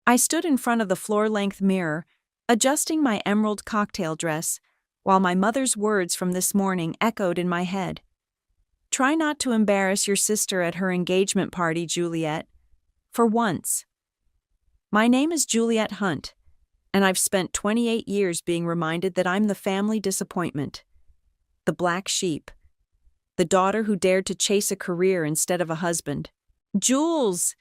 I stood in front of the floor-length mirror, adjusting my emerald cocktail dress, while my mother's words from this morning echoed in my head. Try not to embarrass your sister at her engagement party, Juliet. For once. My name is Juliet Hunt, and I've spent 28 years being reminded that I'm the family disappointment. The black sheep. The daughter who dared to chase a career instead of a husband. Jules!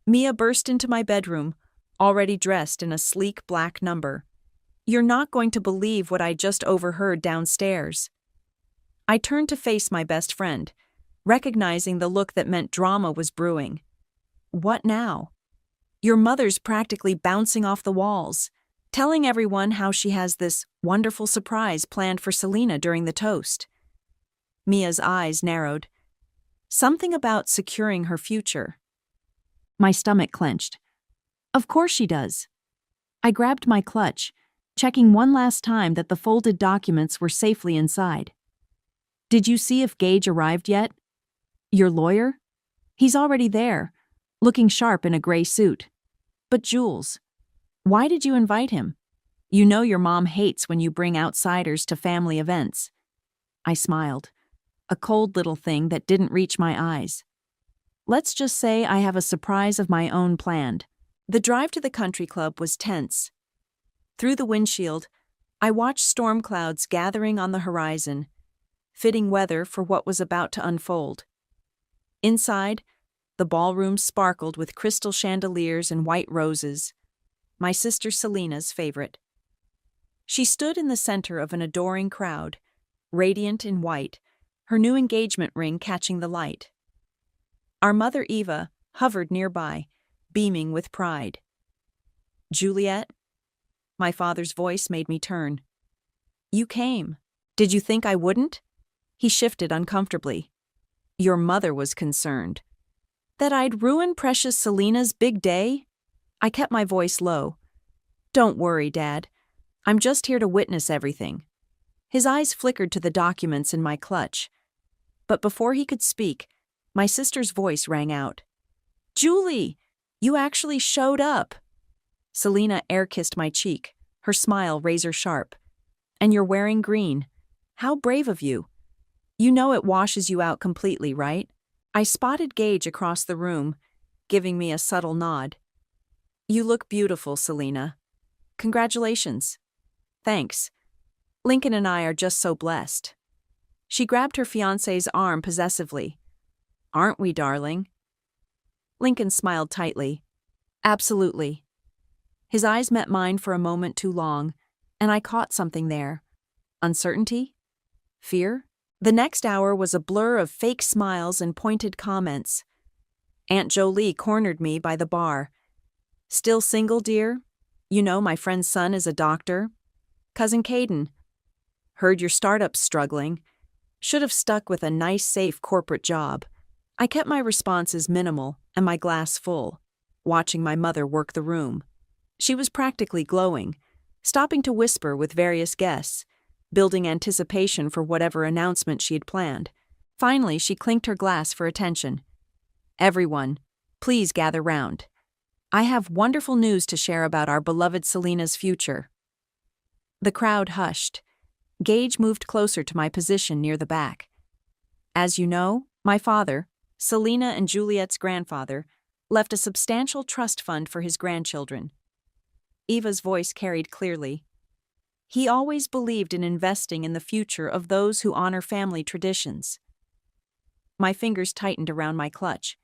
Mia burst into my bedroom, already dressed in a sleek black number. You're not going to believe what I just overheard downstairs. I turned to face my best friend, recognizing the look that meant drama was brewing. What now? Your mother's practically bouncing off the walls, telling everyone how she has this wonderful surprise planned for Selena during the toast. Mia's eyes narrowed. Something about securing her future. My stomach clenched. Of course she does. I grabbed my clutch, checking one last time that the folded documents were safely inside. Did you see if Gage arrived yet? Your lawyer? He's already there, looking sharp in a gray suit. But Jules, why did you invite him? You know your mom hates when you bring outsiders to family events. I smiled, a cold little thing that didn't reach my eyes. Let's just say I have a surprise of my own planned. The drive to the country club was tense. Through the windshield, I watched storm clouds gathering on the horizon, fitting weather for what was about to unfold. Inside, the ballroom sparkled with crystal chandeliers and white roses, my sister Selena's favorite. She stood in the center of an adoring crowd, radiant in white, her new engagement ring catching the light. Our mother Eva hovered nearby, beaming with pride. Juliet? My father's voice made me turn. You came. Did you think I wouldn't? He shifted uncomfortably. Your mother was concerned. That I'd ruin precious Selena's big day? I kept my voice low. Don't worry, Dad. I'm just here to witness everything. His eyes flickered to the documents in my clutch. But before he could speak, my sister's voice rang out. Julie, you actually showed up. Selena air-kissed my cheek, her smile razor-sharp. And you're wearing green. How brave of you. You know it washes you out completely, right? I spotted Gage across the room, giving me a subtle nod. You look beautiful, Selena. Congratulations. Thanks. Lincoln and I are just so blessed. She grabbed her fiancé's arm possessively. Aren't we, darling? Lincoln smiled tightly. Absolutely. His eyes met mine for a moment too long, and I caught something there. Uncertainty? Fear? The next hour was a blur of fake smiles and pointed comments. Aunt Jolie cornered me by the bar. Still single, dear? You know my friend's son is a doctor. Cousin Caden. Heard your startup's struggling. Should have stuck with a nice, safe corporate job. I kept my responses minimal and my glass full, watching my mother work the room. She was practically glowing, stopping to whisper with various guests, building anticipation for whatever announcement she had planned. Finally, she clinked her glass for attention. Everyone, please gather round. I have wonderful news to share about our beloved Selena's future. The crowd hushed. Gage moved closer to my position near the back. As you know, my father, Selena and Juliet's grandfather, left a substantial trust fund for his grandchildren. Eva's voice carried clearly. He always believed in investing in the future of those who honor family traditions. My fingers tightened around my clutch.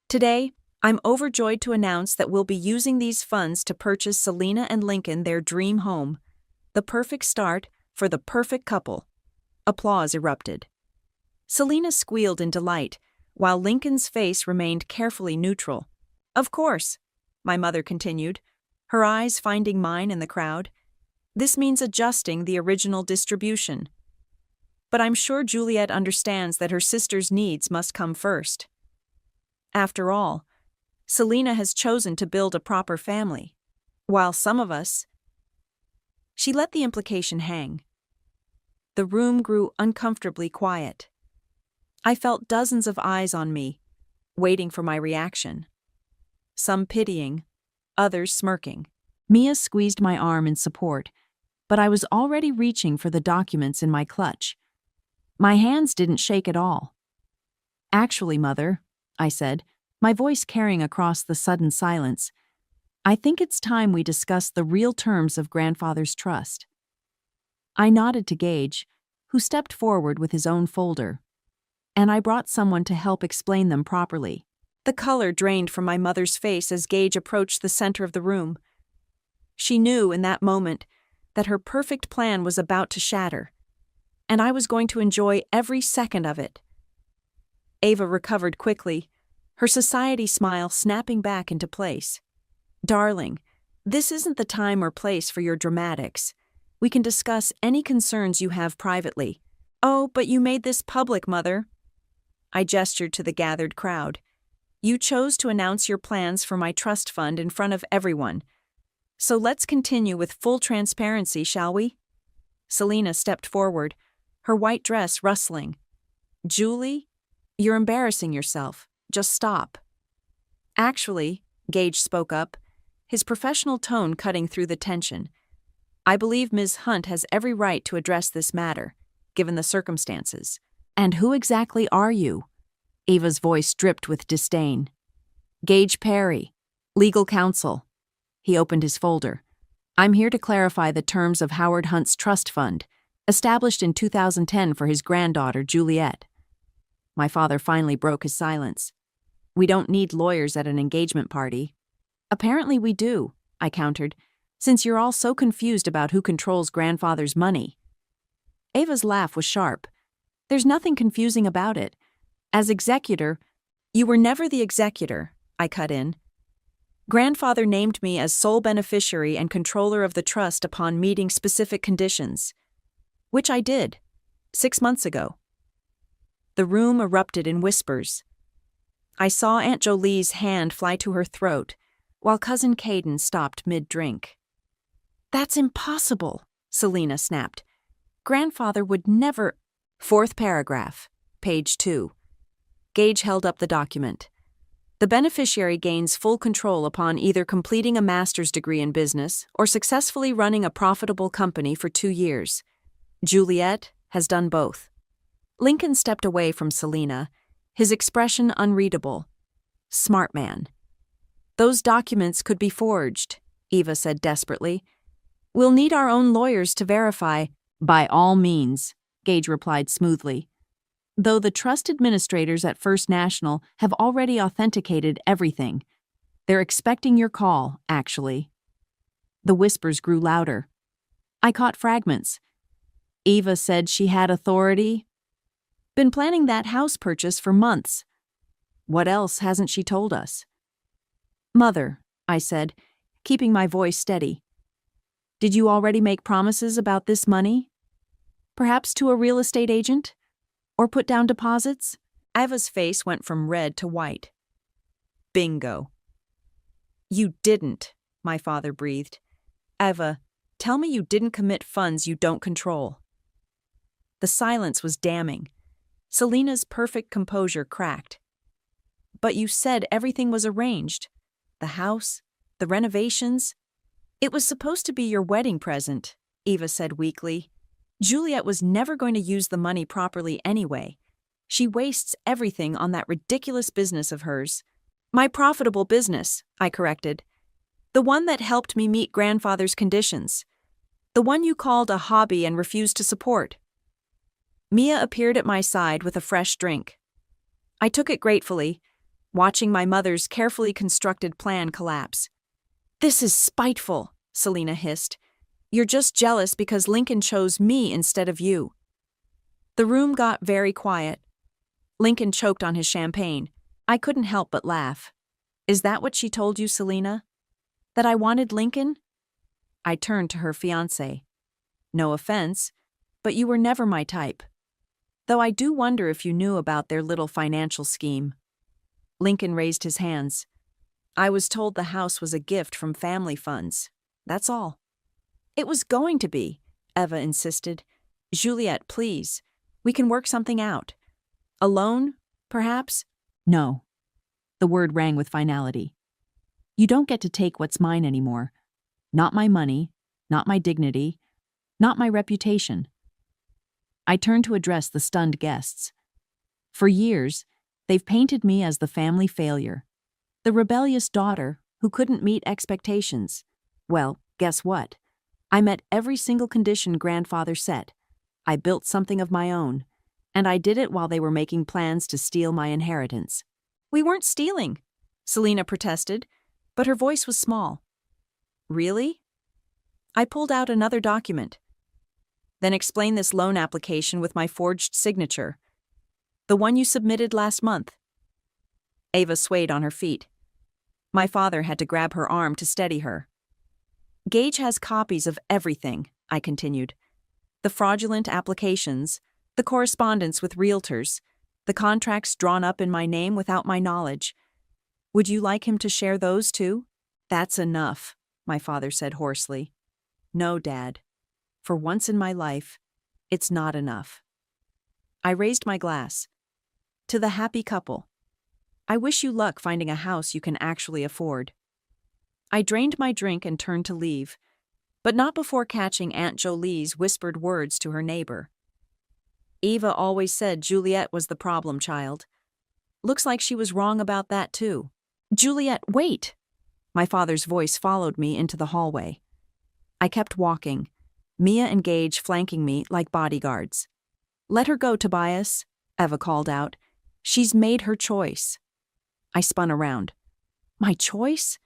Today, I'm overjoyed to announce that we'll be using these funds to purchase Selena and Lincoln their dream home. The perfect start for the perfect couple. Applause erupted. Selena squealed in delight, while Lincoln's face remained carefully neutral. Of course, my mother continued, her eyes finding mine in the crowd. This means adjusting the original distribution. But I'm sure Juliet understands that her sister's needs must come first. After all, Selena has chosen to build a proper family, while some of us... She let the implication hang. The room grew uncomfortably quiet. I felt dozens of eyes on me, waiting for my reaction. Some pitying, others smirking. Mia squeezed my arm in support, but I was already reaching for the documents in my clutch. My hands didn't shake at all. "Actually, Mother," I said, my voice carrying across the sudden silence, "I think it's time we discuss the real terms of Grandfather's trust." I nodded to Gage, who stepped forward with his own folder, and I brought someone to help explain them properly. The color drained from my mother's face as Gage approached the center of the room. She knew in that moment that her perfect plan was about to shatter, and I was going to enjoy every second of it. Ava recovered quickly, her society smile snapping back into place. "Darling, this isn't the time or place for your dramatics. We can discuss any concerns you have privately." "Oh, but you made this public, Mother." I gestured to the gathered crowd. "You chose to announce your plans for my trust fund in front of everyone. So let's continue with full transparency, shall we?" Selena stepped forward, her white dress rustling. "Julie, you're embarrassing yourself. Just stop." "Actually," Gage spoke up, his professional tone cutting through the tension, "I believe Ms. Hunt has every right to address this matter, given the circumstances." "And who exactly are you?" Ava's voice dripped with disdain. "Gage Perry, legal counsel." He opened his folder. "I'm here to clarify the terms of Howard Hunt's trust fund, established in 2010 for his granddaughter, Juliet." My father finally broke his silence. "We don't need lawyers at an engagement party." "Apparently we do," I countered, "since you're all so confused about who controls Grandfather's money." Ava's laugh was sharp. "There's nothing confusing about it. As executor—" "You were never the executor," I cut in. "Grandfather named me as sole beneficiary and controller of the trust upon meeting specific conditions. Which I did, 6 months ago." The room erupted in whispers. I saw Aunt Jolie's hand fly to her throat, while Cousin Caden stopped mid-drink. "That's impossible," Selena snapped. "Grandfather would never—" Fourth paragraph, page 2. Gage held up the document. "The beneficiary gains full control upon either completing a master's degree in business or successfully running a profitable company for 2 years. Juliet has done both." Lincoln stepped away from Selena, his expression unreadable. "Smart man." "Those documents could be forged," Eva said desperately. "We'll need our own lawyers to verify." "By all means," Gage replied smoothly. "Though the trust administrators at First National have already authenticated everything. They're expecting your call, actually." The whispers grew louder. I caught fragments. "Eva said she had authority." "Been planning that house purchase for months." "What else hasn't she told us?" "Mother," I said, keeping my voice steady, "did you already make promises about this money? Perhaps to a real estate agent? Or put down deposits?" Ava's face went from red to white. "Bingo." "You didn't," my father breathed. "Eva, tell me you didn't commit funds you don't control." The silence was damning. Selena's perfect composure cracked. "But you said everything was arranged. The house, the renovations. It was supposed to be your wedding present," Eva said weakly. "Juliet was never going to use the money properly anyway. She wastes everything on that ridiculous business of hers." "My profitable business," I corrected. "The one that helped me meet Grandfather's conditions. The one you called a hobby and refused to support." Mia appeared at my side with a fresh drink. I took it gratefully, watching my mother's carefully constructed plan collapse. "This is spiteful," Selena hissed. "You're just jealous because Lincoln chose me instead of you." The room got very quiet. Lincoln choked on his champagne. I couldn't help but laugh. "Is that what she told you, Selena? That I wanted Lincoln?" I turned to her fiancé. "No offense, but you were never my type. Though I do wonder if you knew about their little financial scheme." Lincoln raised his hands. "I was told the house was a gift from family funds. That's all." "It was going to be," Eva insisted. "Juliet, please. We can work something out. A loan, perhaps?" "No." The word rang with finality. You don't get to take what's mine anymore. Not my money, not my dignity, not my reputation. I turned to address the stunned guests. For years, they've painted me as the family failure, the rebellious daughter who couldn't meet expectations. Well, guess what? I met every single condition grandfather set. I built something of my own, and I did it while they were making plans to steal my inheritance. We weren't stealing, Selena protested, but her voice was small. Really? I pulled out another document. Then explain this loan application with my forged signature. The one you submitted last month. Ava swayed on her feet. My father had to grab her arm to steady her. Gage has copies of everything, I continued. The fraudulent applications, the correspondence with realtors, the contracts drawn up in my name without my knowledge. Would you like him to share those too? That's enough, my father said hoarsely. No, Dad. For once in my life, it's not enough. I raised my glass. To the happy couple. I wish you luck finding a house you can actually afford. I drained my drink and turned to leave, but not before catching Aunt Jolie's whispered words to her neighbor. Eva always said Juliet was the problem child. Looks like she was wrong about that too. Juliet, wait! My father's voice followed me into the hallway. I kept walking, Mia and Gage flanking me like bodyguards. Let her go, Tobias, Eva called out. She's made her choice. I spun around. My choice?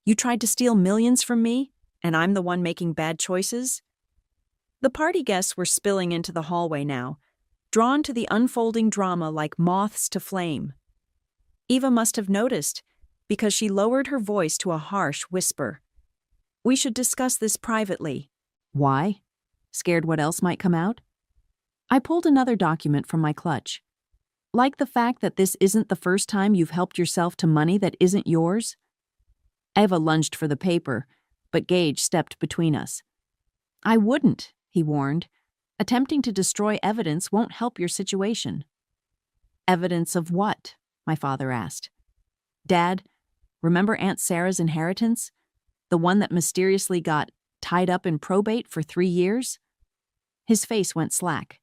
You tried to steal millions from me, and I'm the one making bad choices? The party guests were spilling into the hallway now, drawn to the unfolding drama like moths to flame. Eva must have noticed, because she lowered her voice to a harsh whisper. We should discuss this privately. Why? Scared what else might come out? I pulled another document from my clutch. Like the fact that this isn't the first time you've helped yourself to money that isn't yours? Eva lunged for the paper, but Gage stepped between us. I wouldn't, he warned. Attempting to destroy evidence won't help your situation. Evidence of what? My father asked. Dad, remember Aunt Sarah's inheritance? The one that mysteriously got tied up in probate for 3 years? His face went slack.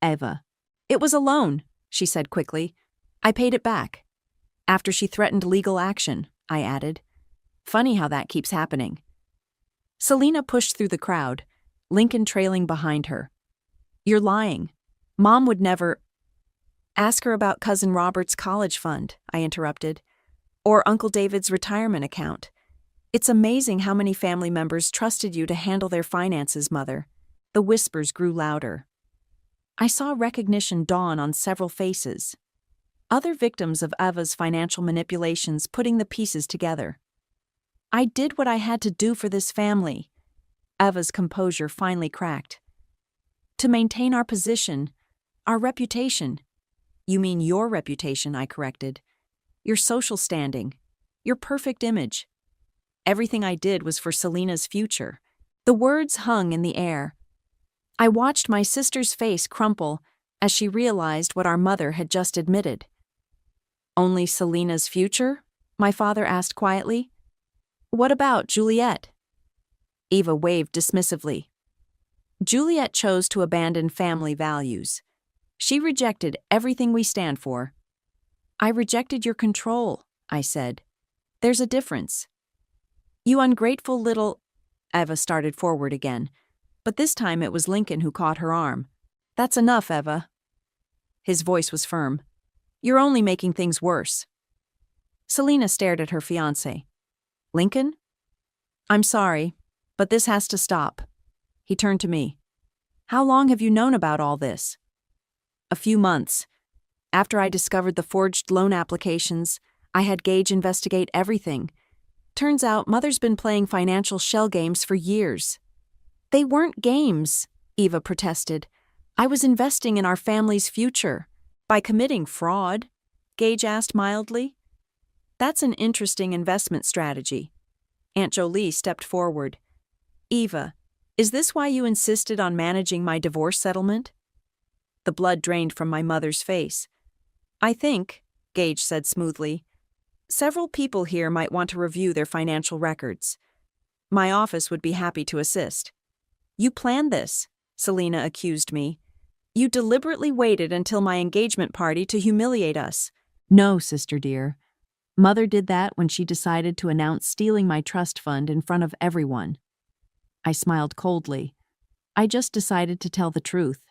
Eva. It was a loan, she said quickly. I paid it back. After she threatened legal action, I added. Funny how that keeps happening. Selena pushed through the crowd, Lincoln trailing behind her. You're lying. Mom would never... Ask her about Cousin Robert's college fund, I interrupted. Or Uncle David's retirement account. It's amazing how many family members trusted you to handle their finances, Mother. The whispers grew louder. I saw recognition dawn on several faces. Other victims of Eva's financial manipulations putting the pieces together. I did what I had to do for this family. Eva's composure finally cracked. To maintain our position, our reputation. You mean your reputation, I corrected. Your social standing, your perfect image. Everything I did was for Selena's future. The words hung in the air. I watched my sister's face crumple as she realized what our mother had just admitted. Only Selena's future? My father asked quietly. What about Juliet? Eva waved dismissively. Juliet chose to abandon family values. She rejected everything we stand for. I rejected your control, I said. There's a difference. You ungrateful little... Eva started forward again, but this time it was Lincoln who caught her arm. That's enough, Eva. His voice was firm. You're only making things worse. Selena stared at her fiancé. Lincoln? I'm sorry, but this has to stop. He turned to me. How long have you known about all this? A few months. After I discovered the forged loan applications, I had Gage investigate everything. Turns out Mother's been playing financial shell games for years. They weren't games, Eva protested. I was investing in our family's future. By committing fraud? Gage asked mildly. That's an interesting investment strategy. Aunt Jolie stepped forward. Eva, is this why you insisted on managing my divorce settlement? The blood drained from my mother's face. I think, Gage said smoothly, Several people here might want to review their financial records. My office would be happy to assist. You planned this, Selena accused me. You deliberately waited until my engagement party to humiliate us. No, sister dear. Mother did that when she decided to announce stealing my trust fund in front of everyone. I smiled coldly. I just decided to tell the truth.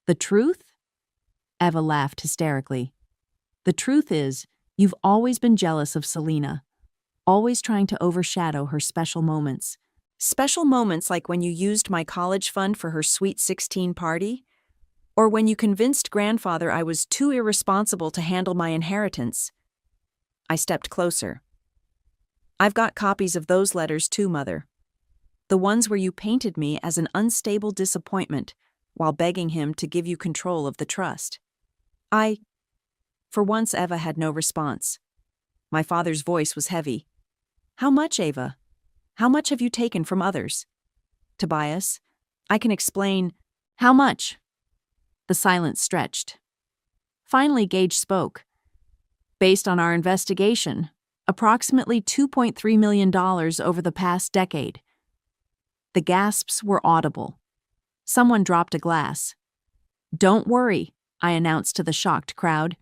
The truth? Eva laughed hysterically. The truth is, you've always been jealous of Selena, always trying to overshadow her special moments. Special moments like when you used my college fund for her sweet 16 party? Or when you convinced grandfather I was too irresponsible to handle my inheritance? I stepped closer. I've got copies of those letters too, Mother. The ones where you painted me as an unstable disappointment while begging him to give you control of the trust. For once, Eva had no response. My father's voice was heavy. How much, Eva? How much have you taken from others? Tobias, I can explain. How much? The silence stretched. Finally, Gage spoke. Based on our investigation, approximately $2.3 million over the past decade. The gasps were audible. Someone dropped a glass. Don't worry, I announced to the shocked crowd.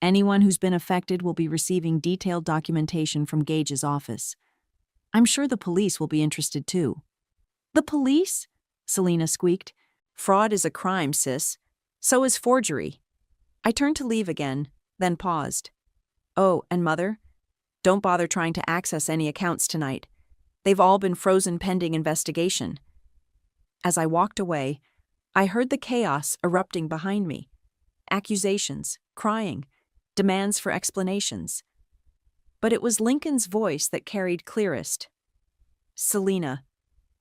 Anyone who's been affected will be receiving detailed documentation from Gage's office. I'm sure the police will be interested too. The police? Selena squeaked. Fraud is a crime, sis. So is forgery. I turned to leave again, then paused. Oh, and Mother, don't bother trying to access any accounts tonight. They've all been frozen pending investigation. As I walked away, I heard the chaos erupting behind me. Accusations, crying, demands for explanations. But it was Lincoln's voice that carried clearest. Selena,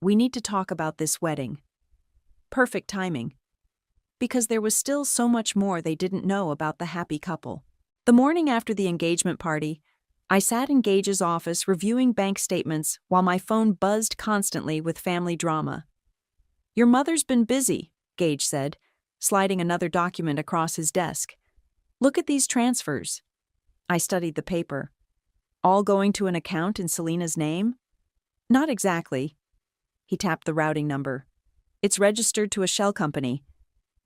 we need to talk about this wedding. Perfect timing. Because there was still so much more they didn't know about the happy couple. The morning after the engagement party, I sat in Gage's office reviewing bank statements while my phone buzzed constantly with family drama. Your mother's been busy, Gage said, sliding another document across his desk. Look at these transfers. I studied the paper. All going to an account in Selena's name? Not exactly. He tapped the routing number. It's registered to a shell company.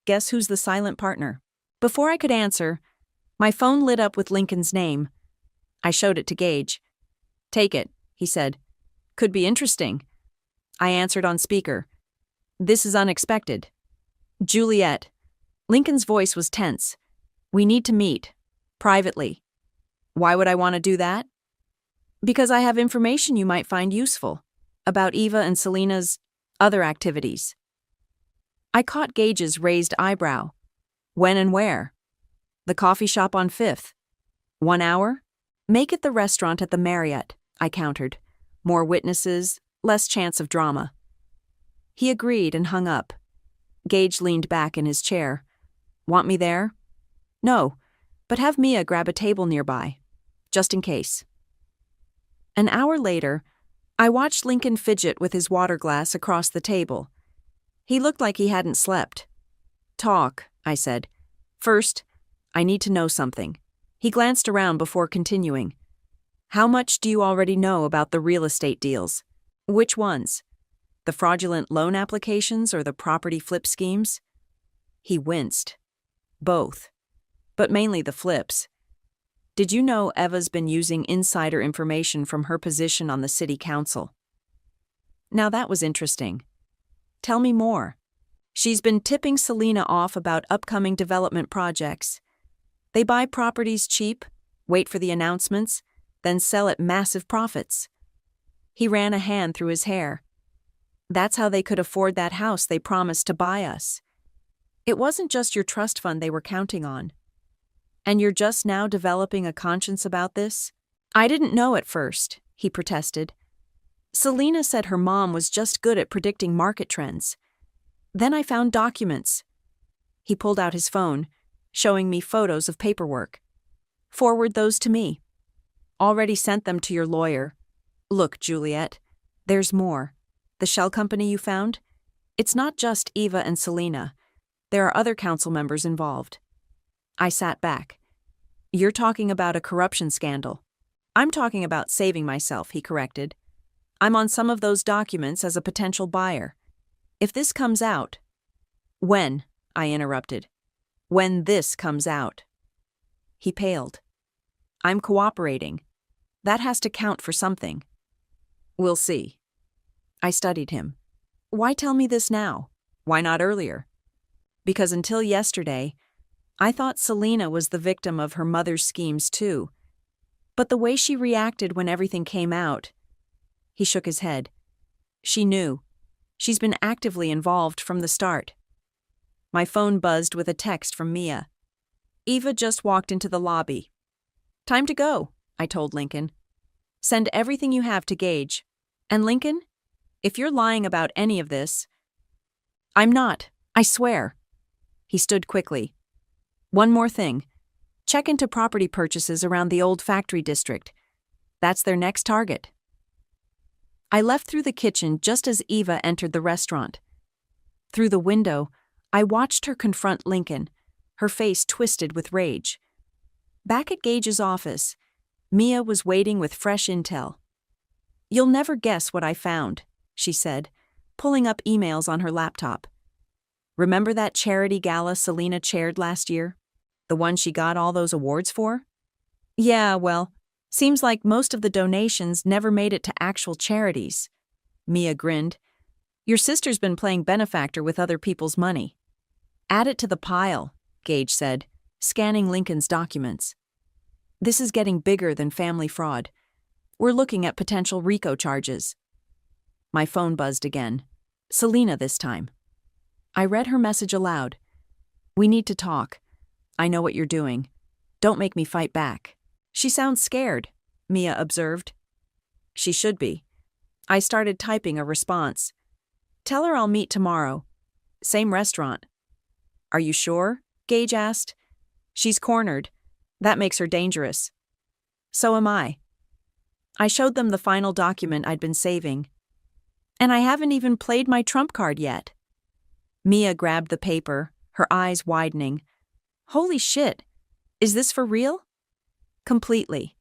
Guess who's the silent partner? Before I could answer, my phone lit up with Lincoln's name. I showed it to Gage. Take it, he said. Could be interesting. I answered on speaker. This is unexpected. Juliet. Lincoln's voice was tense. We need to meet. Privately. Why would I want to do that? Because I have information you might find useful about Eva and Selena's other activities. I caught Gage's raised eyebrow. When and where? The coffee shop on 5th. 1 hour? Make it the restaurant at the Marriott, I countered. More witnesses, less chance of drama. He agreed and hung up. Gage leaned back in his chair. Want me there? No, but have Mia grab a table nearby, just in case. An hour later, I watched Lincoln fidget with his water glass across the table. He looked like he hadn't slept. Talk, I said. First, I need to know something. He glanced around before continuing. How much do you already know about the real estate deals? Which ones? The fraudulent loan applications or the property flip schemes? He winced. Both. But mainly the flips. Did you know Eva's been using insider information from her position on the city council? Now that was interesting. Tell me more. She's been tipping Selena off about upcoming development projects. They buy properties cheap, wait for the announcements, then sell at massive profits. He ran a hand through his hair. That's how they could afford that house they promised to buy us. It wasn't just your trust fund they were counting on. And you're just now developing a conscience about this? I didn't know at first, he protested. Selena said her mom was just good at predicting market trends. Then I found documents. He pulled out his phone, showing me photos of paperwork. Forward those to me. Already sent them to your lawyer. Look, Juliet, there's more. The shell company you found? It's not just Eva and Selena. There are other council members involved. I sat back. You're talking about a corruption scandal. I'm talking about saving myself, he corrected. I'm on some of those documents as a potential buyer. If this comes out— When? I interrupted. When this comes out. He paled. I'm cooperating. That has to count for something. We'll see. I studied him. Why tell me this now? Why not earlier? Because until yesterday, I thought Selena was the victim of her mother's schemes too. But the way she reacted when everything came out— He shook his head. She knew. She's been actively involved from the start. My phone buzzed with a text from Mia. Eva just walked into the lobby. Time to go, I told Lincoln. Send everything you have to Gage. And Lincoln, if you're lying about any of this— I'm not, I swear. He stood quickly. One more thing. Check into property purchases around the old factory district. That's their next target. I left through the kitchen just as Eva entered the restaurant. Through the window, I watched her confront Lincoln, her face twisted with rage. Back at Gage's office, Mia was waiting with fresh intel. You'll never guess what I found, she said, pulling up emails on her laptop. Remember that charity gala Selena chaired last year? The one she got all those awards for? Yeah, well, seems like most of the donations never made it to actual charities. Mia grinned. Your sister's been playing benefactor with other people's money. Add it to the pile, Gage said, scanning Lincoln's documents. This is getting bigger than family fraud. We're looking at potential RICO charges. My phone buzzed again. Selena this time. I read her message aloud. We need to talk. I know what you're doing. Don't make me fight back. She sounds scared, Mia observed. She should be. I started typing a response. Tell her I'll meet tomorrow. Same restaurant. Are you sure? Gage asked. She's cornered. That makes her dangerous. So am I. I showed them the final document I'd been saving. And I haven't even played my trump card yet. Mia grabbed the paper, her eyes widening. Holy shit! Is this for real? Completely.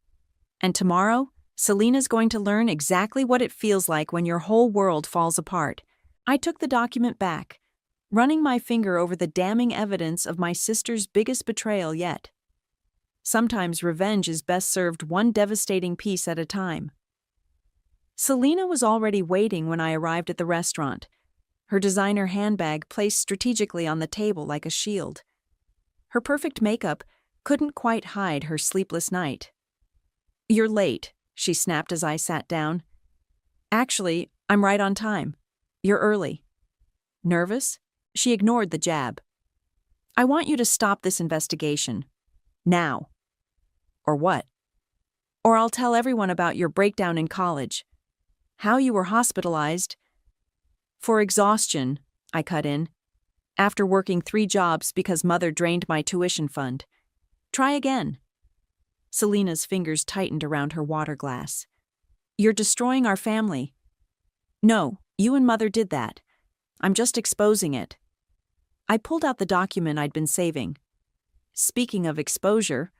And tomorrow, Selena's going to learn exactly what it feels like when your whole world falls apart. I took the document back, running my finger over the damning evidence of my sister's biggest betrayal yet. Sometimes revenge is best served one devastating piece at a time. Selena was already waiting when I arrived at the restaurant, her designer handbag placed strategically on the table like a shield. Her perfect makeup couldn't quite hide her sleepless night. You're late, she snapped as I sat down. Actually, I'm right on time. You're early. Nervous? She ignored the jab. I want you to stop this investigation. Now. Or what? Or I'll tell everyone about your breakdown in college. How you were hospitalized. For exhaustion, I cut in. After working 3 jobs because mother drained my tuition fund. Try again. Selena's fingers tightened around her water glass. You're destroying our family. No, you and mother did that. I'm just exposing it. I pulled out the document I'd been saving. Speaking of exposure,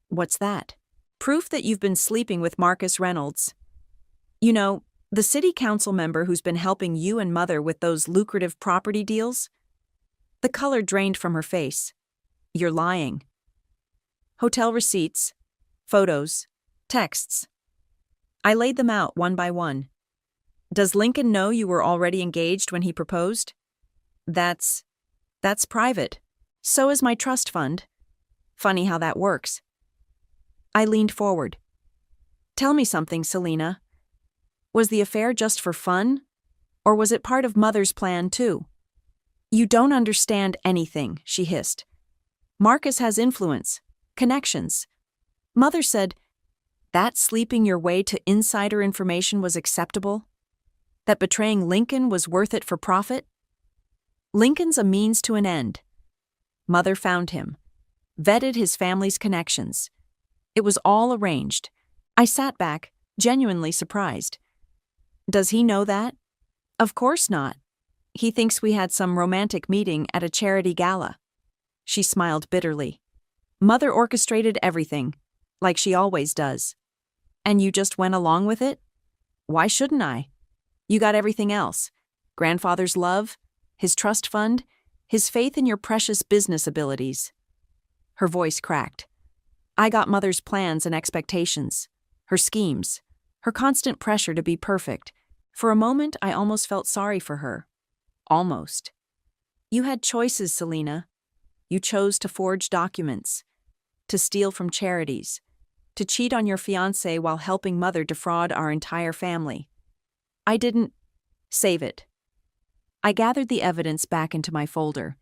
what's that? Proof that you've been sleeping with Marcus Reynolds. You know, the city council member who's been helping you and mother with those lucrative property deals? The color drained from her face. You're lying. Hotel receipts, photos, texts. I laid them out one by one. Does Lincoln know you were already engaged when he proposed? That's private. So is my trust fund. Funny how that works. I leaned forward. Tell me something, Selena. Was the affair just for fun? Or was it part of Mother's plan too? You don't understand anything, she hissed. Marcus has influence, connections. Mother said, that sleeping your way to insider information was acceptable? That betraying Lincoln was worth it for profit? Lincoln's a means to an end. Mother found him, vetted his family's connections. It was all arranged. I sat back, genuinely surprised. Does he know that? Of course not. He thinks we had some romantic meeting at a charity gala. She smiled bitterly. Mother orchestrated everything, like she always does. And you just went along with it? Why shouldn't I? You got everything else. Grandfather's love, his trust fund, his faith in your precious business abilities. Her voice cracked. I got Mother's plans and expectations, her schemes, her constant pressure to be perfect. For a moment, I almost felt sorry for her. Almost. You had choices, Selena. You chose to forge documents, to steal from charities, to cheat on your fiancé while helping Mother defraud our entire family. I didn't save it. I gathered the evidence back into my folder.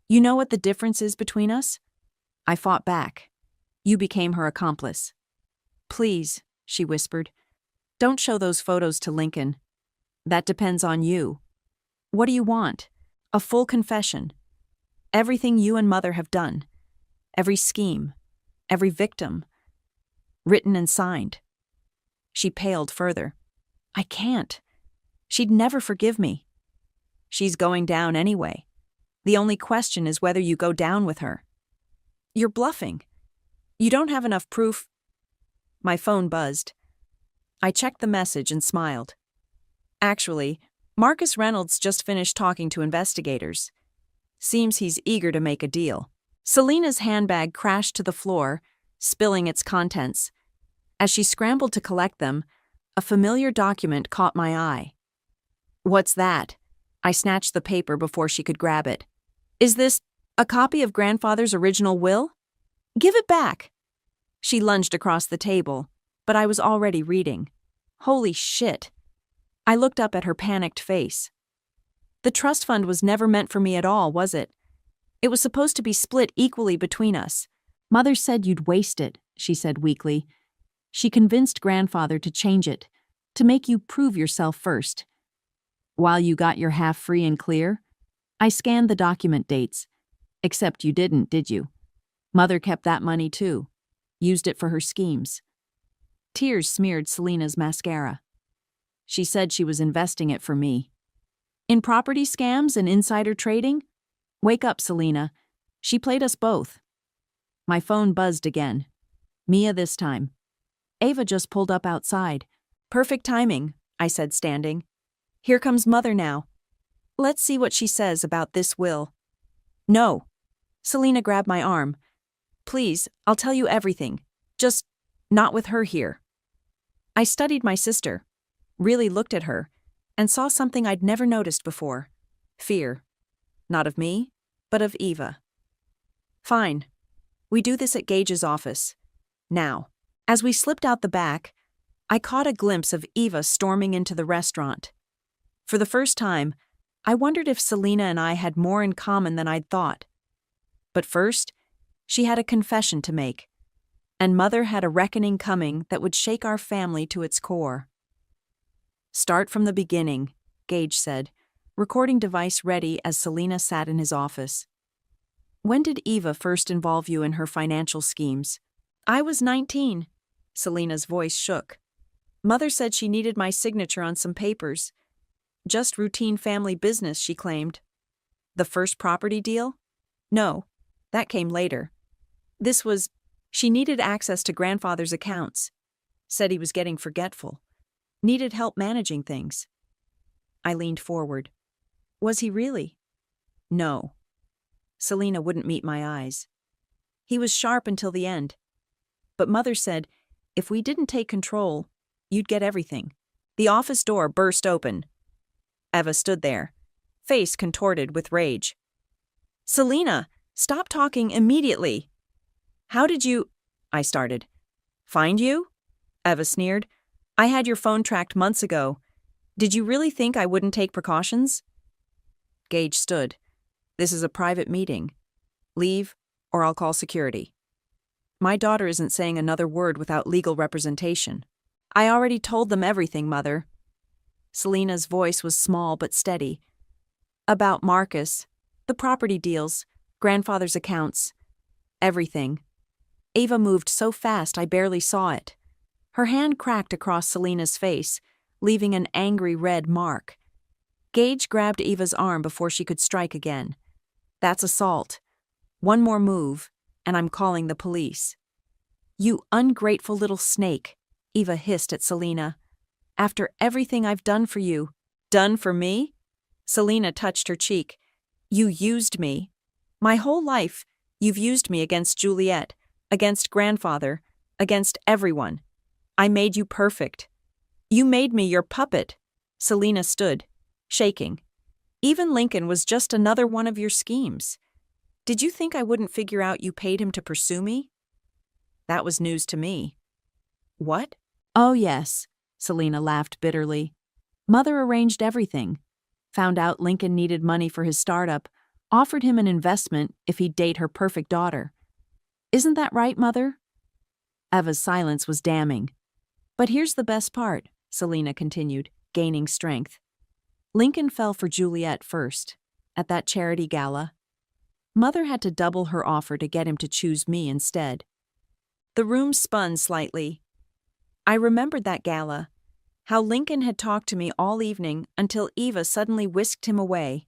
You know what the difference is between us? I fought back. You became her accomplice. Please, she whispered, don't show those photos to Lincoln. That depends on you. What do you want? A full confession. Everything you and Mother have done. Every scheme. Every victim. Written and signed. She paled further. I can't. She'd never forgive me. She's going down anyway. The only question is whether you go down with her. You're bluffing. You don't have enough proof. My phone buzzed. I checked the message and smiled. Actually, Marcus Reynolds just finished talking to investigators. Seems he's eager to make a deal. Selena's handbag crashed to the floor, spilling its contents. As she scrambled to collect them, a familiar document caught my eye. What's that? I snatched the paper before she could grab it. Is this a copy of Grandfather's original will? Give it back. She lunged across the table, but I was already reading. Holy shit. I looked up at her panicked face. The trust fund was never meant for me at all, was it? It was supposed to be split equally between us. Mother said you'd waste it, she said weakly. She convinced Grandfather to change it, to make you prove yourself first. While you got your half free and clear, I scanned the document dates. Except you didn't, did you? Mother kept that money too. Used it for her schemes. Tears smeared Selena's mascara. She said she was investing it for me. In property scams and insider trading? Wake up, Selena. She played us both. My phone buzzed again. Mia this time. Ava just pulled up outside. Perfect timing, I said, standing. Here comes Mother now. Let's see what she says about this will. No. Selena grabbed my arm. Please, I'll tell you everything. Just not with her here. I studied my sister, really looked at her, and saw something I'd never noticed before. Fear. Not of me, but of Eva. Fine. We do this at Gage's office. Now. As we slipped out the back, I caught a glimpse of Eva storming into the restaurant. For the first time, I wondered if Selena and I had more in common than I'd thought. But first, she had a confession to make, and Mother had a reckoning coming that would shake our family to its core. Start from the beginning, Gage said, recording device ready as Selena sat in his office. When did Eva first involve you in her financial schemes? I was 19. Selena's voice shook. Mother said she needed my signature on some papers. Just routine family business, she claimed. The first property deal? No, that came later. She needed access to Grandfather's accounts. Said he was getting forgetful. Needed help managing things. I leaned forward. Was he really? No. Selena wouldn't meet my eyes. He was sharp until the end. But Mother said, if we didn't take control, you'd get everything. The office door burst open. Eva stood there, face contorted with rage. Selena, stop talking immediately. How did you... I started. Find you? Eva sneered. I had your phone tracked months ago. Did you really think I wouldn't take precautions? Gage stood. This is a private meeting. Leave, or I'll call security. My daughter isn't saying another word without legal representation. I already told them everything, Mother. Selena's voice was small but steady. About Marcus, the property deals, Grandfather's accounts, everything. Ava moved so fast I barely saw it. Her hand cracked across Selena's face, leaving an angry red mark. Gage grabbed Eva's arm before she could strike again. That's assault. One more move, and I'm calling the police. You ungrateful little snake, Eva hissed at Selena. After everything I've done for you. Done for me? Selena touched her cheek. You used me. My whole life, you've used me against Juliet, against grandfather, against everyone. I made you perfect. You made me your puppet. Selena stood, shaking. Even Lincoln was just another one of your schemes. Did you think I wouldn't figure out you paid him to pursue me? That was news to me. What? Oh, yes, Selena laughed bitterly. Mother arranged everything. Found out Lincoln needed money for his startup, offered him an investment if he'd date her perfect daughter. Isn't that right, Mother? Eva's silence was damning. But here's the best part, Selena continued, gaining strength. Lincoln fell for Juliet first, at that charity gala. Mother had to double her offer to get him to choose me instead. The room spun slightly. I remembered that gala, how Lincoln had talked to me all evening until Eva suddenly whisked him away.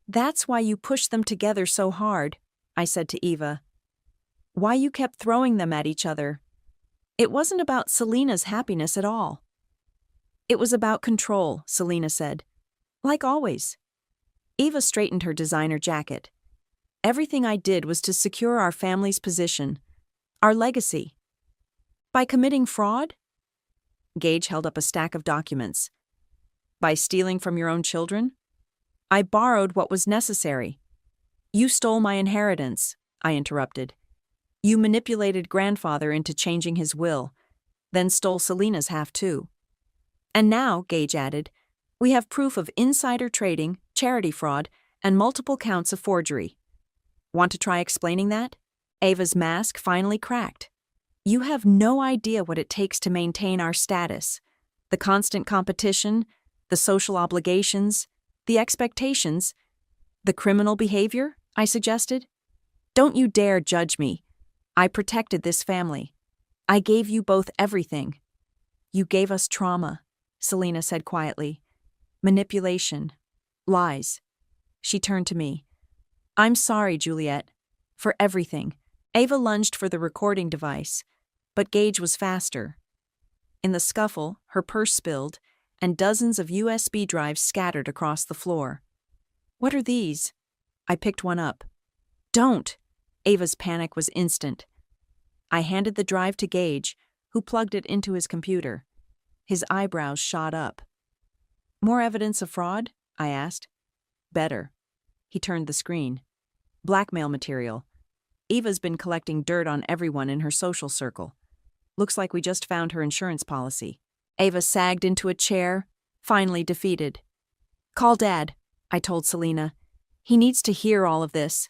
That's why you pushed them together so hard, I said to Eva. Why you kept throwing them at each other. It wasn't about Selena's happiness at all. It was about control, Selena said. Like always. Eva straightened her designer jacket. Everything I did was to secure our family's position, our legacy. By committing fraud? Gage held up a stack of documents. By stealing from your own children? I borrowed what was necessary. You stole my inheritance, I interrupted. You manipulated grandfather into changing his will, then stole Selena's half too. And now, Gage added, we have proof of insider trading, charity fraud, and multiple counts of forgery. Want to try explaining that? Ava's mask finally cracked. You have no idea what it takes to maintain our status. The constant competition, the social obligations, the expectations, the criminal behavior, I suggested. Don't you dare judge me. I protected this family. I gave you both everything. You gave us trauma, Selena said quietly. Manipulation. Lies. She turned to me. I'm sorry, Juliet. For everything. Ava lunged for the recording device, but Gage was faster. In the scuffle, her purse spilled, and dozens of USB drives scattered across the floor. What are these? I picked one up. Don't! Ava's panic was instant. I handed the drive to Gage, who plugged it into his computer. His eyebrows shot up. More evidence of fraud? I asked. Better. He turned the screen. Blackmail material. Eva's been collecting dirt on everyone in her social circle. Looks like we just found her insurance policy. Ava sagged into a chair, finally defeated. Call Dad, I told Selena. He needs to hear all of this.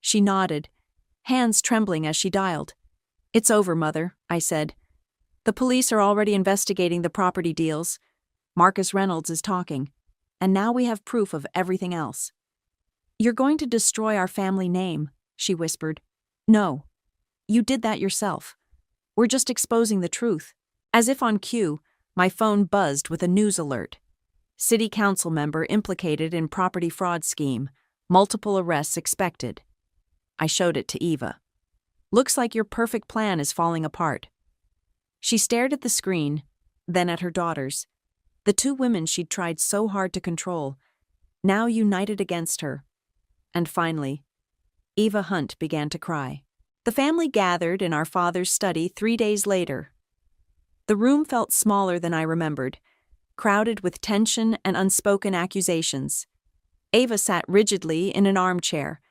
She nodded, hands trembling as she dialed. It's over, Mother, I said. The police are already investigating the property deals. Marcus Reynolds is talking. And now we have proof of everything else. You're going to destroy our family name, she whispered. No. You did that yourself. We're just exposing the truth. As if on cue, my phone buzzed with a news alert. City council member implicated in property fraud scheme. Multiple arrests expected. I showed it to Eva. Looks like your perfect plan is falling apart. She stared at the screen, then at her daughters. The two women she'd tried so hard to control, now united against her. And finally, Eva Hunt began to cry. The family gathered in our father's study 3 days later. The room felt smaller than I remembered, crowded with tension and unspoken accusations. Eva sat rigidly in an armchair,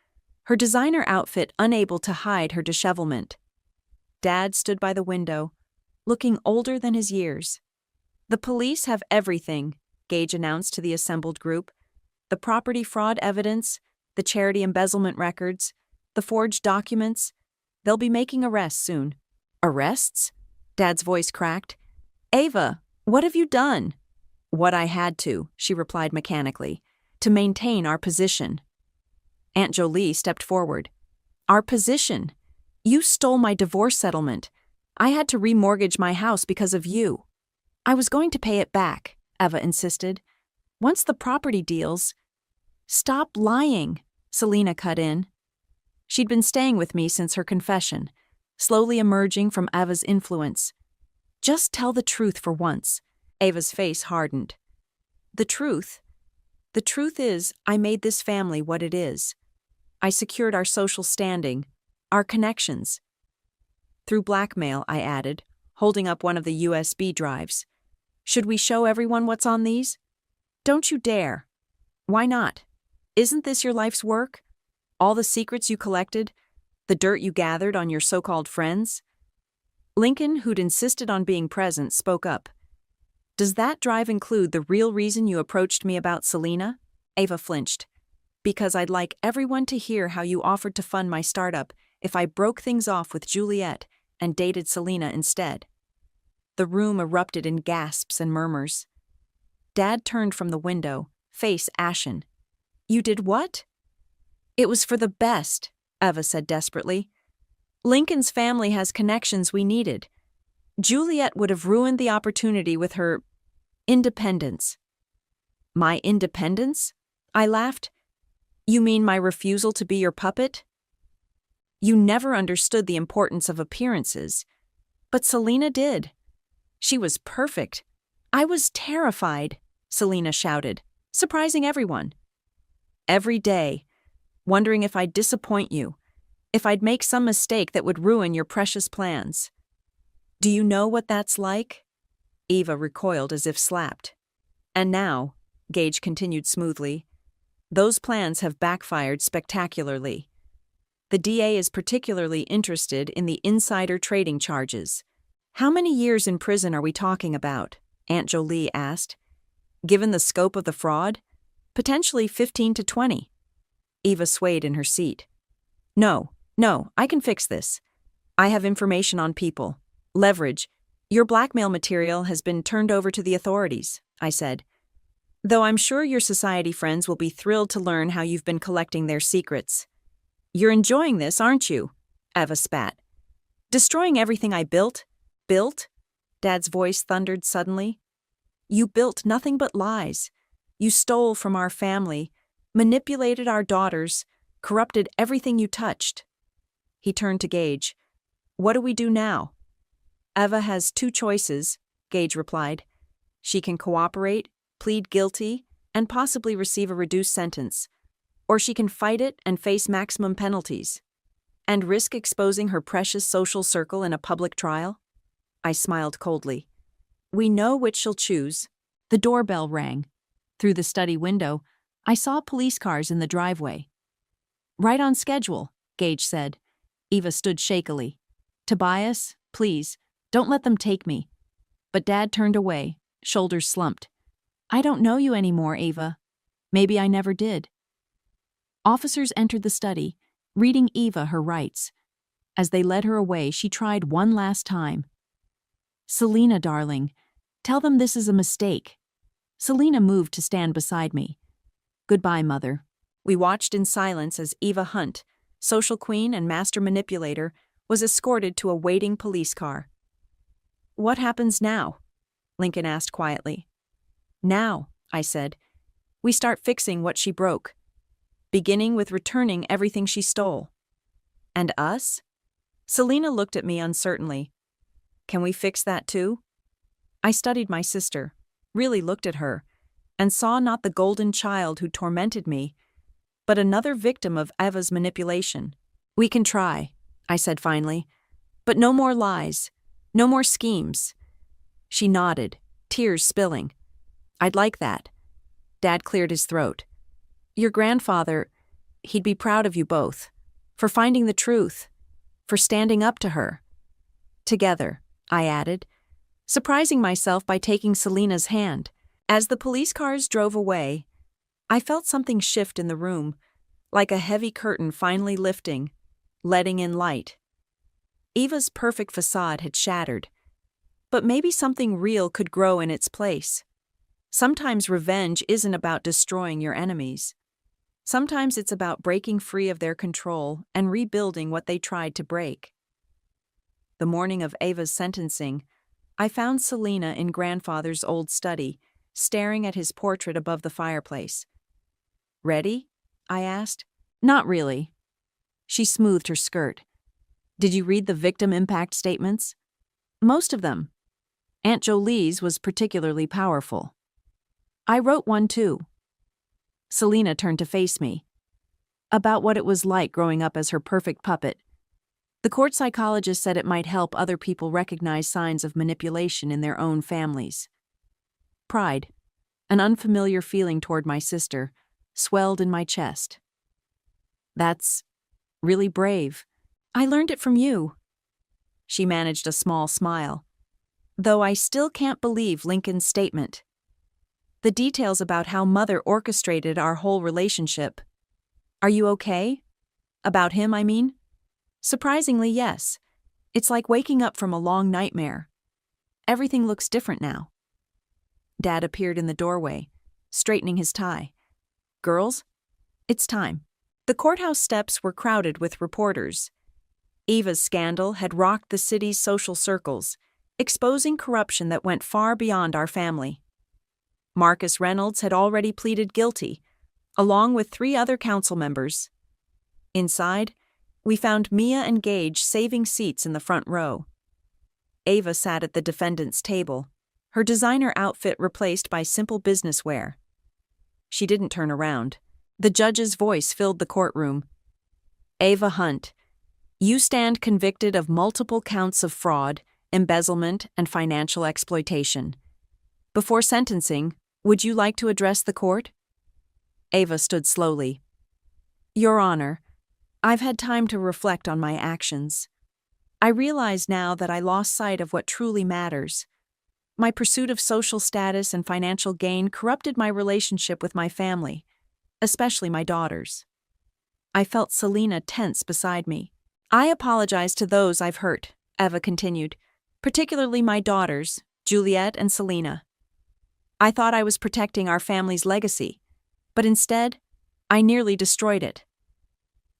her designer outfit unable to hide her dishevelment. Dad stood by the window, looking older than his years. The police have everything, Gage announced to the assembled group. The property fraud evidence, the charity embezzlement records, the forged documents. They'll be making arrests soon. Arrests? Dad's voice cracked. Ava, what have you done? What I had to, she replied mechanically, to maintain our position. Aunt Jolie stepped forward. Our position? You stole my divorce settlement. I had to remortgage my house because of you. I was going to pay it back, Eva insisted. Once the property deals... Stop lying, Selena cut in. She'd been staying with me since her confession, slowly emerging from Eva's influence. Just tell the truth for once. Ava's face hardened. The truth? The truth is, I made this family what it is. I secured our social standing, our connections. Through blackmail, I added, holding up one of the USB drives. Should we show everyone what's on these? Don't you dare. Why not? Isn't this your life's work? All the secrets you collected, the dirt you gathered on your so-called friends? Lincoln, who'd insisted on being present, spoke up. Does that drive include the real reason you approached me about Selena? Ava flinched. Because I'd like everyone to hear how you offered to fund my startup if I broke things off with Juliet and dated Selena instead. The room erupted in gasps and murmurs. Dad turned from the window, face ashen. You did what? It was for the best, Eva said desperately. Lincoln's family has connections we needed. Juliet would have ruined the opportunity with her independence. My independence? I laughed. You mean my refusal to be your puppet? You never understood the importance of appearances. But Selena did. She was perfect. I was terrified, Selena shouted, surprising everyone. Every day, wondering if I'd disappoint you, if I'd make some mistake that would ruin your precious plans. Do you know what that's like? Eva recoiled as if slapped. And now, Gage continued smoothly, those plans have backfired spectacularly. The DA is particularly interested in the insider trading charges. How many years in prison are we talking about? Aunt Jolie asked. Given the scope of the fraud, potentially 15 to 20. Eva swayed in her seat. No, I can fix this. I have information on people. Leverage. Your blackmail material has been turned over to the authorities, I said. Though I'm sure your society friends will be thrilled to learn how you've been collecting their secrets. You're enjoying this, aren't you? Eva spat. Destroying everything I built? Built? Dad's voice thundered suddenly. You built nothing but lies. You stole from our family, manipulated our daughters, corrupted everything you touched. He turned to Gage. What do we do now? Eva has two choices, Gage replied. She can cooperate, plead guilty, and possibly receive a reduced sentence. Or she can fight it and face maximum penalties. And risk exposing her precious social circle in a public trial? I smiled coldly. We know which she'll choose. The doorbell rang. Through the study window, I saw police cars in the driveway. Right on schedule, Gage said. Eva stood shakily. Tobias, please, don't let them take me. But Dad turned away, shoulders slumped. I don't know you anymore, Eva. Maybe I never did. Officers entered the study, reading Eva her rights. As they led her away, she tried one last time. Selena, darling, tell them this is a mistake. Selena moved to stand beside me. Goodbye, Mother. We watched in silence as Eva Hunt, social queen and master manipulator, was escorted to a waiting police car. What happens now? Lincoln asked quietly. Now, I said, we start fixing what she broke, beginning with returning everything she stole. And us? Selena looked at me uncertainly. Can we fix that too? I studied my sister, really looked at her, and saw not the golden child who tormented me, but another victim of Eva's manipulation. We can try, I said finally, but no more lies, no more schemes. She nodded, tears spilling. I'd like that. Dad cleared his throat. Your grandfather, he'd be proud of you both, for finding the truth, for standing up to her. Together, I added, surprising myself by taking Selena's hand. As the police cars drove away, I felt something shift in the room, like a heavy curtain finally lifting, letting in light. Eva's perfect facade had shattered, but maybe something real could grow in its place. Sometimes revenge isn't about destroying your enemies. Sometimes it's about breaking free of their control and rebuilding what they tried to break. The morning of Ava's sentencing, I found Selena in grandfather's old study, staring at his portrait above the fireplace. Ready? I asked. Not really. She smoothed her skirt. Did you read the victim impact statements? Most of them. Aunt Jolie's was particularly powerful. I wrote one too. Selena turned to face me. About what it was like growing up as her perfect puppet. The court psychologist said it might help other people recognize signs of manipulation in their own families. Pride, an unfamiliar feeling toward my sister, swelled in my chest. That's really brave. I learned it from you. She managed a small smile. Though I still can't believe Lincoln's statement. The details about how Mother orchestrated our whole relationship. Are you okay? About him, I mean? Surprisingly, yes. It's like waking up from a long nightmare. Everything looks different now. Dad appeared in the doorway, straightening his tie. Girls, it's time. The courthouse steps were crowded with reporters. Eva's scandal had rocked the city's social circles, exposing corruption that went far beyond our family. Marcus Reynolds had already pleaded guilty, along with 3 other council members. Inside, we found Mia and Gage saving seats in the front row. Ava sat at the defendant's table, her designer outfit replaced by simple business wear. She didn't turn around. The judge's voice filled the courtroom. Ava Hunt, you stand convicted of multiple counts of fraud, embezzlement, and financial exploitation. Before sentencing, would you like to address the court? Ava stood slowly. Your Honor, I've had time to reflect on my actions. I realize now that I lost sight of what truly matters. My pursuit of social status and financial gain corrupted my relationship with my family, especially my daughters. I felt Selena tense beside me. I apologize to those I've hurt, Eva continued, particularly my daughters, Juliet and Selena. I thought I was protecting our family's legacy, but instead, I nearly destroyed it.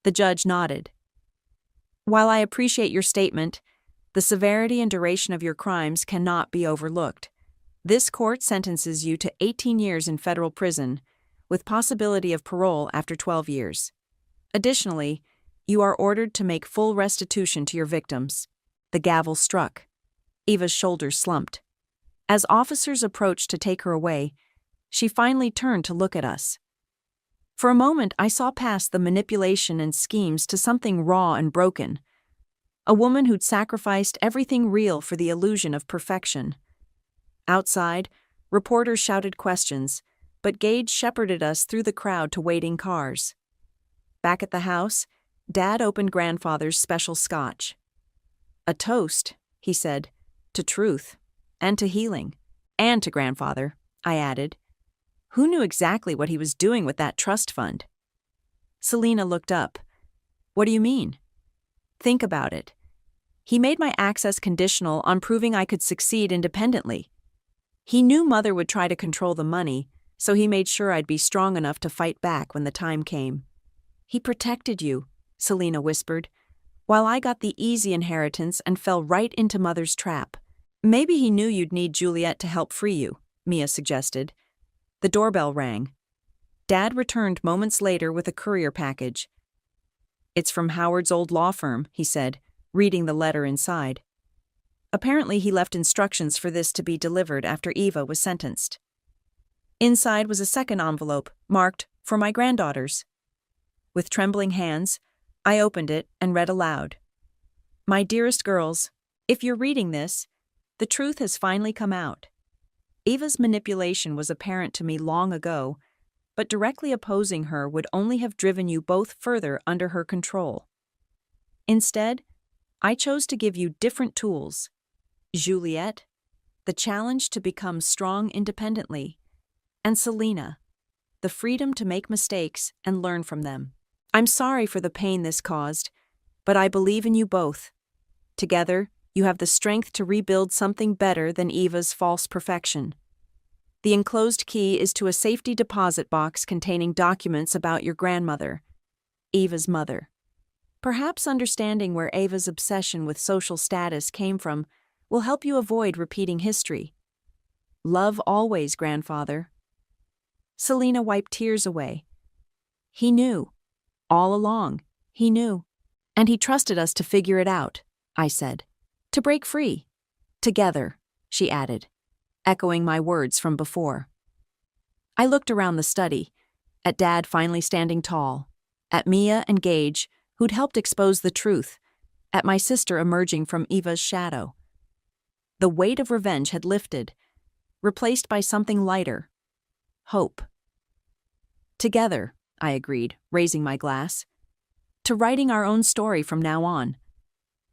The judge nodded. While I appreciate your statement, the severity and duration of your crimes cannot be overlooked. This court sentences you to 18 years in federal prison, with possibility of parole after 12 years. Additionally, you are ordered to make full restitution to your victims. The gavel struck. Eva's shoulders slumped. As officers approached to take her away, she finally turned to look at us. For a moment, I saw past the manipulation and schemes to something raw and broken. A woman who'd sacrificed everything real for the illusion of perfection. Outside, reporters shouted questions, but Gage shepherded us through the crowd to waiting cars. Back at the house, Dad opened Grandfather's special scotch. A toast, he said, to truth, and to healing, and to Grandfather, I added. Who knew exactly what he was doing with that trust fund? Selena looked up. What do you mean? Think about it. He made my access conditional on proving I could succeed independently. He knew Mother would try to control the money, so he made sure I'd be strong enough to fight back when the time came. He protected you, Selena whispered, while I got the easy inheritance and fell right into Mother's trap. Maybe he knew you'd need Juliet to help free you, Mia suggested. The doorbell rang. Dad returned moments later with a courier package. It's from Howard's old law firm, he said, reading the letter inside. Apparently he left instructions for this to be delivered after Eva was sentenced. Inside was a second envelope, marked, for my granddaughters. With trembling hands, I opened it and read aloud. My dearest girls, if you're reading this, the truth has finally come out. Eva's manipulation was apparent to me long ago, but directly opposing her would only have driven you both further under her control. Instead, I chose to give you different tools. Juliet, the challenge to become strong independently, and Selena, the freedom to make mistakes and learn from them. I'm sorry for the pain this caused, but I believe in you both. Together, you have the strength to rebuild something better than Eva's false perfection. The enclosed key is to a safety deposit box containing documents about your grandmother, Eva's mother. Perhaps understanding where Eva's obsession with social status came from will help you avoid repeating history. Love always, Grandfather. Selena wiped tears away. He knew. All along, he knew. And he trusted us to figure it out, I said. To break free. Together. she added, echoing my words from before. I looked around the study, at Dad finally standing tall, at Mia and Gage, who'd helped expose the truth, at my sister emerging from Eva's shadow. The weight of revenge had lifted, replaced by something lighter. Hope. Together, I agreed, raising my glass. To writing our own story from now on.